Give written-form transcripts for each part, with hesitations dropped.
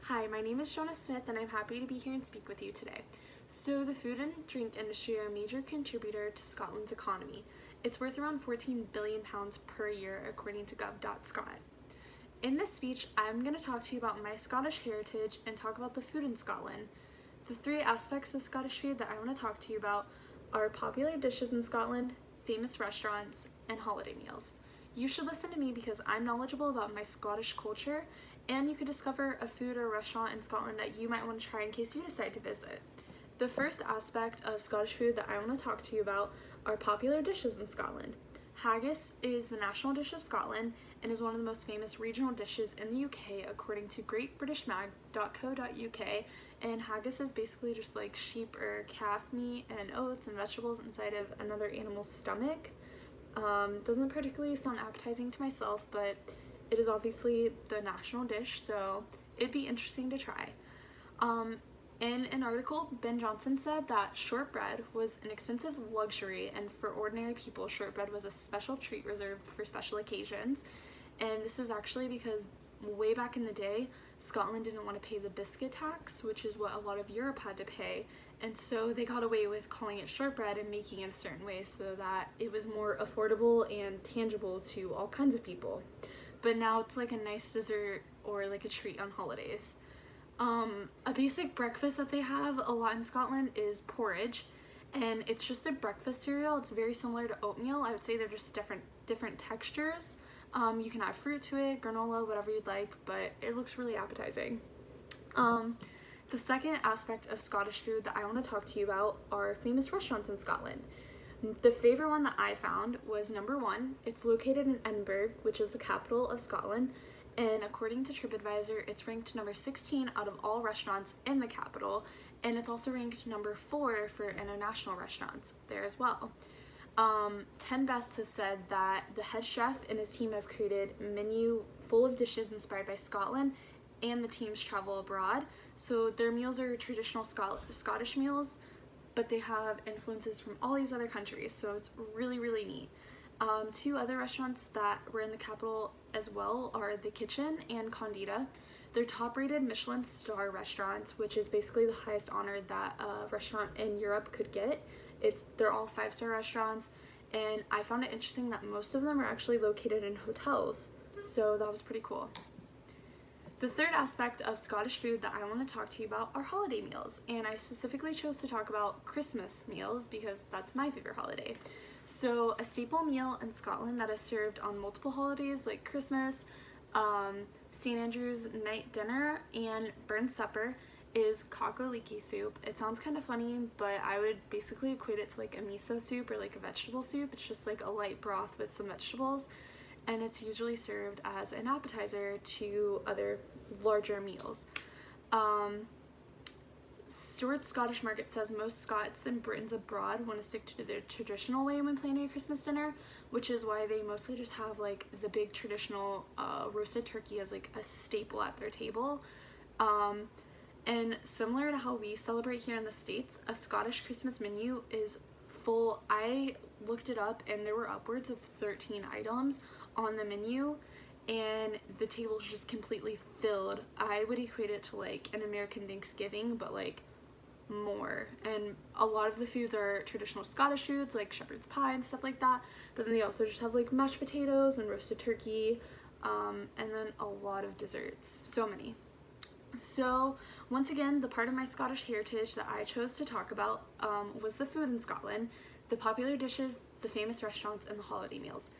Hi, my name is Jonah Smith and I'm happy to be here and speak with you today. So the food and drink industry are a major contributor to Scotland's economy. It's worth around £14 billion per year according to gov.scot. In this speech, I'm going to talk to you about my Scottish heritage and talk about the food in Scotland. The three aspects of Scottish food that I want to talk to you about are popular dishes in Scotland, famous restaurants, and holiday meals. You should listen to me because I'm knowledgeable about my Scottish culture, and you could discover a food or restaurant in Scotland that you might want to try in case you decide to visit. The first aspect of Scottish food that I want to talk to you about are popular dishes in Scotland. Haggis is the national dish of Scotland and is one of the most famous regional dishes in the UK according to greatbritishmag.co.uk, and haggis is basically just like sheep or calf meat and oats and vegetables inside of another animal's stomach. Doesn't particularly sound appetizing to myself, but it is obviously the national dish, so it'd be interesting to try. In an article, Ben Jonson said that shortbread was an expensive luxury, and for ordinary people, shortbread was a special treat reserved for special occasions. And this is actually because way back in the day, Scotland didn't want to pay the biscuit tax, which is what a lot of Europe had to pay, and so they got away with calling it shortbread and making it a certain way so that it was more affordable and tangible to all kinds of people. But now it's like a nice dessert or like a treat on holidays. A basic breakfast that they have a lot in Scotland is porridge, and it's just a breakfast cereal. It's very similar to oatmeal. I would say they're just different textures. You can add fruit to it, granola, whatever you'd like, but it looks really appetizing. The second aspect of Scottish food that I want to talk to you about are famous restaurants in Scotland. The favorite one that I found was number 1. It's located in Edinburgh, which is the capital of Scotland, and according to TripAdvisor, it's ranked number 16 out of all restaurants in the capital, and it's also ranked number 4 for international restaurants there as well. 10 Best has said that the head chef and his team have created a menu full of dishes inspired by Scotland, and the teams travel abroad. So their meals are traditional Scottish meals, but they have influences from all these other countries, so it's really, really neat. 2 other restaurants that were in the capital as well are The Kitchen and Condita. They're top-rated Michelin star restaurants, which is basically the highest honor that a restaurant in Europe could get. They're all 5-star restaurants, and I found it interesting that most of them are actually located in hotels, so that was pretty cool. The third aspect of Scottish food that I want to talk to you about are holiday meals, and I specifically chose to talk about Christmas meals because that's my favorite holiday. So a staple meal in Scotland that is served on multiple holidays like Christmas, St. Andrew's night dinner, and burnt supper is cock o' leekie soup. It sounds kind of funny, but I would basically equate it to like a miso soup or like a vegetable soup. It's just like a light broth with some vegetables, and it's usually served as an appetizer to other larger meals. Stewart's Scottish Market says most Scots and Britons abroad want to stick to their traditional way when planning a Christmas dinner, which is why they mostly just have like the big traditional roasted turkey as like a staple at their table. And similar to how we celebrate here in the States, a Scottish Christmas menu is full. I looked it up and there were upwards of 13 items on the menu, and the table's just completely filled. I would equate it to like an American Thanksgiving, but like more. And a lot of the foods are traditional Scottish foods like shepherd's pie and stuff like that, but then they also just have like mashed potatoes and roasted turkey, and then a lot of desserts. So many. So once again, the part of my Scottish heritage that I chose to talk about was the food in Scotland, the popular dishes, the famous restaurants, and the holiday meals.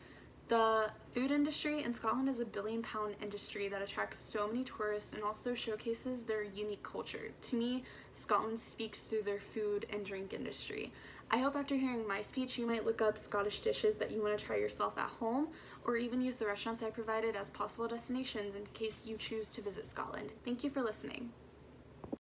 The food industry in Scotland is a billion-pound industry that attracts so many tourists and also showcases their unique culture. To me, Scotland speaks through their food and drink industry. I hope after hearing my speech you might look up Scottish dishes that you want to try yourself at home, or even use the restaurants I provided as possible destinations in case you choose to visit Scotland. Thank you for listening.